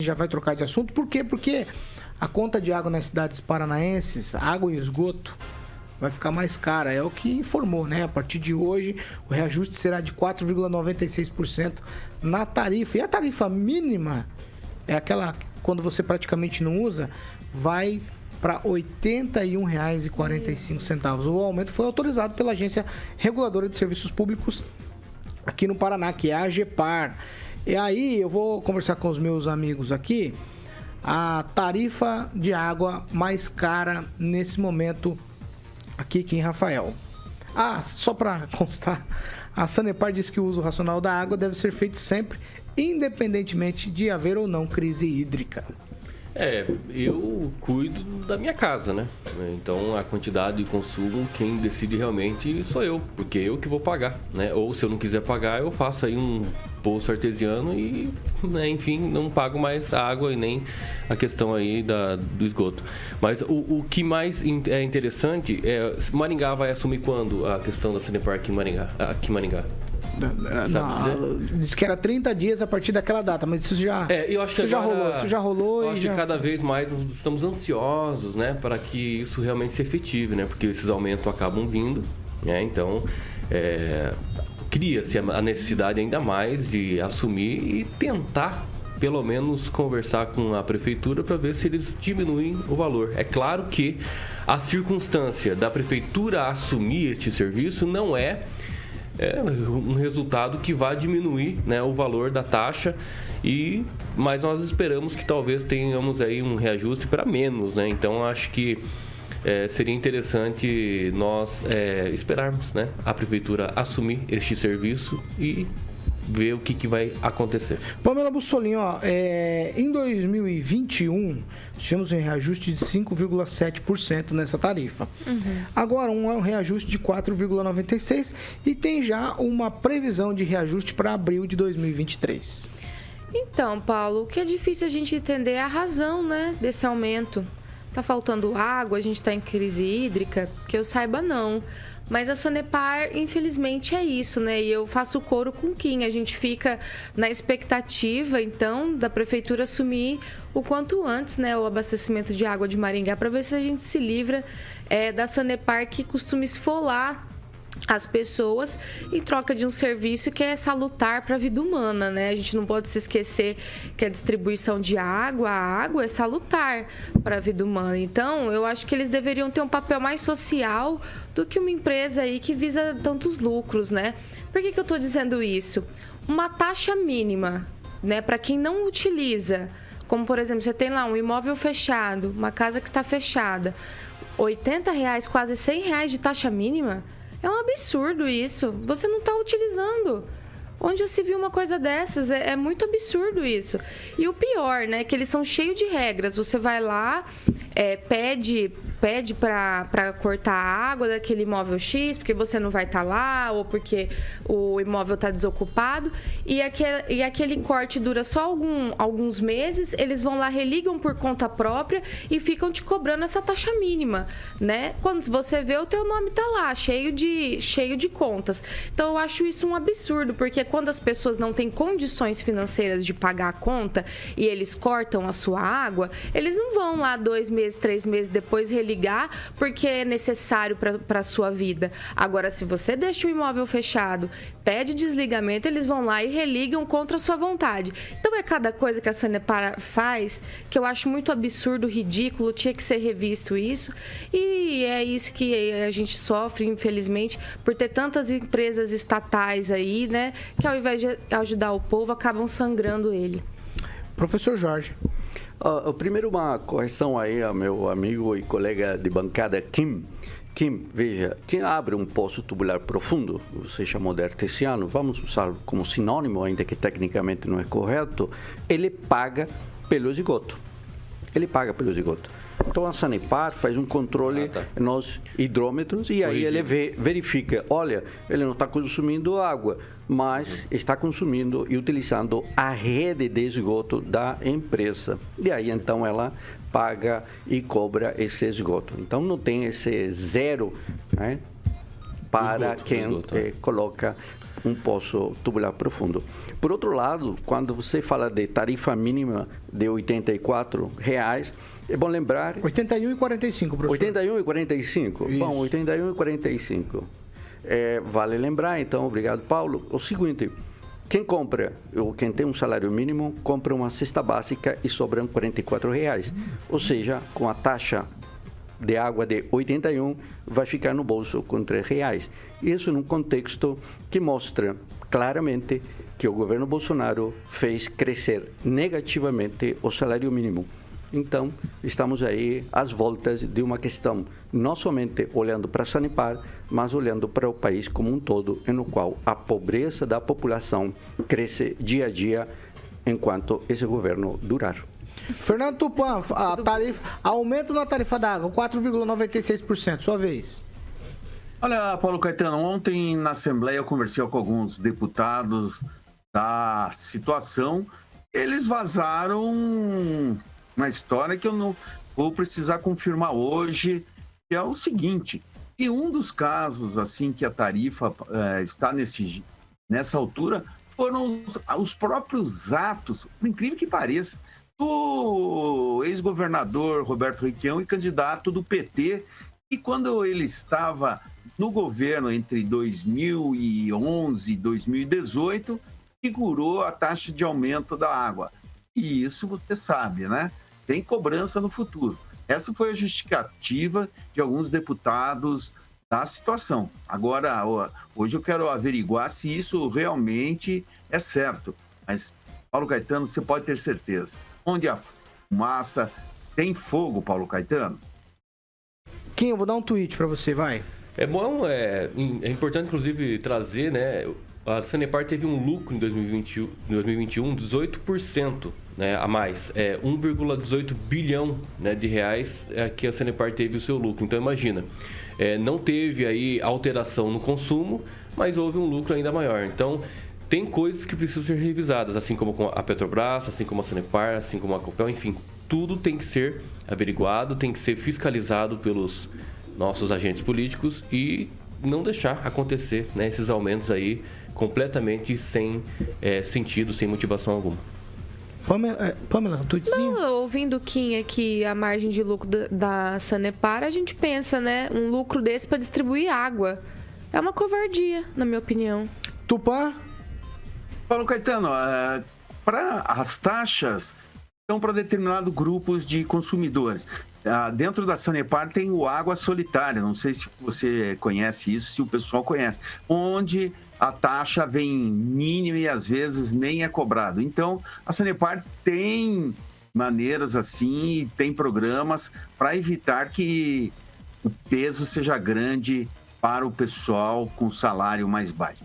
já vai trocar de assunto. Por quê? Porque a conta de água nas cidades paranaenses, água e esgoto, vai ficar mais cara. É o que informou, né? A partir de hoje, o reajuste será de 4,96% na tarifa. E a tarifa mínima é aquela quando você praticamente não usa, vai para R$ 81,45. O aumento foi autorizado pela Agência Reguladora de Serviços Públicos aqui no Paraná, que é a AGEPAR. E aí eu vou conversar com os meus amigos aqui. A tarifa de água mais cara nesse momento aqui em Rafael. Só para constar, a Sanepar diz que o uso racional da água deve ser feito sempre, independentemente de haver ou não crise hídrica. Eu cuido da minha casa, né? Então, a quantidade de consumo, quem decide realmente sou eu, porque eu que vou pagar, né? Ou se eu não quiser pagar, eu faço aí um poço artesiano e, né, enfim, não pago mais a água e nem a questão aí do esgoto. Mas o que mais é interessante é, Maringá vai assumir quando a questão da Sanepar aqui em Maringá? Diz que era 30 dias a partir daquela data, mas isso já, eu acho que isso agora, já rolou. Eu acho que cada vez mais nós estamos ansiosos, né, para que isso realmente se efetive, né, porque esses aumentos acabam vindo, né, então cria-se a necessidade ainda mais de assumir e tentar pelo menos conversar com a prefeitura para ver se eles diminuem o valor. É claro que a circunstância da prefeitura assumir este serviço não é um resultado que vai diminuir, né, o valor da taxa, mas nós esperamos que talvez tenhamos aí um reajuste para menos, né? Então acho que seria interessante nós esperarmos, né, a prefeitura assumir este serviço e ver o que vai acontecer. Pamela Bussolini, em 2021 tivemos um reajuste de 5,7% nessa tarifa. Agora um reajuste de 4,96% e tem já uma previsão de reajuste para abril de 2023. Então, Paulo, o que é difícil a gente entender é a razão, né, desse aumento. Tá faltando água, a gente está em crise hídrica? Que eu saiba, não. Mas a Sanepar, infelizmente, é isso, né? E eu faço coro com Kim. A gente fica na expectativa, então, da prefeitura assumir o quanto antes, né, o abastecimento de água de Maringá, para ver se a gente se livra da Sanepar, que costuma esfolar as pessoas em troca de um serviço que é salutar para a vida humana, né? A gente não pode se esquecer que a distribuição de água, a água é salutar para a vida humana. Então, eu acho que eles deveriam ter um papel mais social do que uma empresa aí que visa tantos lucros, né? Por que eu estou dizendo isso? Uma taxa mínima, né, para quem não utiliza, como, por exemplo, você tem lá um imóvel fechado, uma casa que está fechada, R$80, quase R$100 de taxa mínima. É um absurdo isso. Você não está utilizando. Onde já se viu uma coisa dessas? É muito absurdo isso. E o pior, né? Que eles são cheios de regras. Você vai lá, pede para cortar a água daquele imóvel X, porque você não vai estar lá, ou porque o imóvel está desocupado. E aquele corte dura só alguns meses, eles vão lá, religam por conta própria e ficam te cobrando essa taxa mínima, né? Quando você vê, o teu nome está lá, cheio de contas. Então, eu acho isso um absurdo, porque quando as pessoas não têm condições financeiras de pagar a conta e eles cortam a sua água, eles não vão lá 2 meses, 3 meses depois ligar porque é necessário para a sua vida. Agora, se você deixa o imóvel fechado, pede desligamento, eles vão lá e religam contra a sua vontade. Então, é cada coisa que a Sanepar faz que eu acho muito absurdo, ridículo, tinha que ser revisto isso. E é isso que a gente sofre, infelizmente, por ter tantas empresas estatais aí, né, que ao invés de ajudar o povo, acabam sangrando ele. Professor Jorge. Primeiro, uma correção aí ao meu amigo e colega de bancada, Kim. Kim, veja, quem abre um poço tubular profundo, você chamou de artesiano, vamos usar como sinônimo, ainda que tecnicamente não é correto, ele paga pelo esgoto. Ele paga pelo esgoto. Então, a Sanepar faz um controle nos hidrômetros e aí ele verifica, olha, ele não está consumindo água, mas está consumindo e utilizando a rede de esgoto da empresa. E aí, então, ela paga e cobra esse esgoto. Então, não tem esse zero, né, para quem coloca um poço tubular profundo. Por outro lado, quando você fala de tarifa mínima de R$ 84, é bom lembrar... 81,45, professor. 81,45? Isso. Bom, 81,45. Vale lembrar, então, obrigado, Paulo, o seguinte: quem compra, ou quem tem um salário mínimo, compra uma cesta básica e sobram R$ 44. Ou seja, com a taxa de água de 81, vai ficar no bolso com R$ 3. Isso num contexto que mostra claramente que o governo Bolsonaro fez crescer negativamente o salário mínimo. Então, estamos aí às voltas de uma questão, não somente olhando para a Sanepar, mas olhando para o país como um todo, no qual a pobreza da população cresce dia a dia enquanto esse governo durar. Fernando Tupan, aumento na tarifa da água, 4,96%, sua vez. Olha, Paulo Caetano, ontem na Assembleia eu conversei com alguns deputados da situação. Eles vazaram uma história que eu não vou precisar confirmar hoje, que é o seguinte: e um dos casos assim que a tarifa está nessa altura foram os próprios atos, por incrível que pareça, do ex-governador Roberto Requião e candidato do PT, e quando ele estava no governo entre 2011 e 2018, figurou a taxa de aumento da água. E isso você sabe, né? Tem cobrança no futuro. Essa foi a justificativa de alguns deputados da situação. Agora, hoje eu quero averiguar se isso realmente é certo. Mas, Paulo Caetano, você pode ter certeza. Onde a fumaça tem fogo, Paulo Caetano? Kim, eu vou dar um tweet para você, vai. É bom, é importante, inclusive, trazer, né? A Sanepar teve um lucro em 2021 de 18%, né, a mais. 1,18 bilhão, né, de reais que a Sanepar teve o seu lucro. Então, imagina, não teve aí alteração no consumo, mas houve um lucro ainda maior. Então, tem coisas que precisam ser revisadas, assim como a Petrobras, assim como a Sanepar, assim como a Copel, enfim. Tudo tem que ser averiguado, tem que ser fiscalizado pelos nossos agentes políticos e não deixar acontecer, né, esses aumentos aí completamente sem sentido, sem motivação alguma. Pamela, um tweetzinho? Não, ouvindo o Kim aqui, a margem de lucro da Sanepar, a gente pensa, né, um lucro desse para distribuir água. É uma covardia, na minha opinião. Tupã? Paulo Caetano, as taxas são para determinados grupos de consumidores. Dentro da Sanepar tem o Água Solitária, não sei se você conhece isso, se o pessoal conhece, onde a taxa vem mínima e às vezes nem é cobrado. Então, a Sanepar tem maneiras assim, tem programas para evitar que o peso seja grande para o pessoal com salário mais baixo.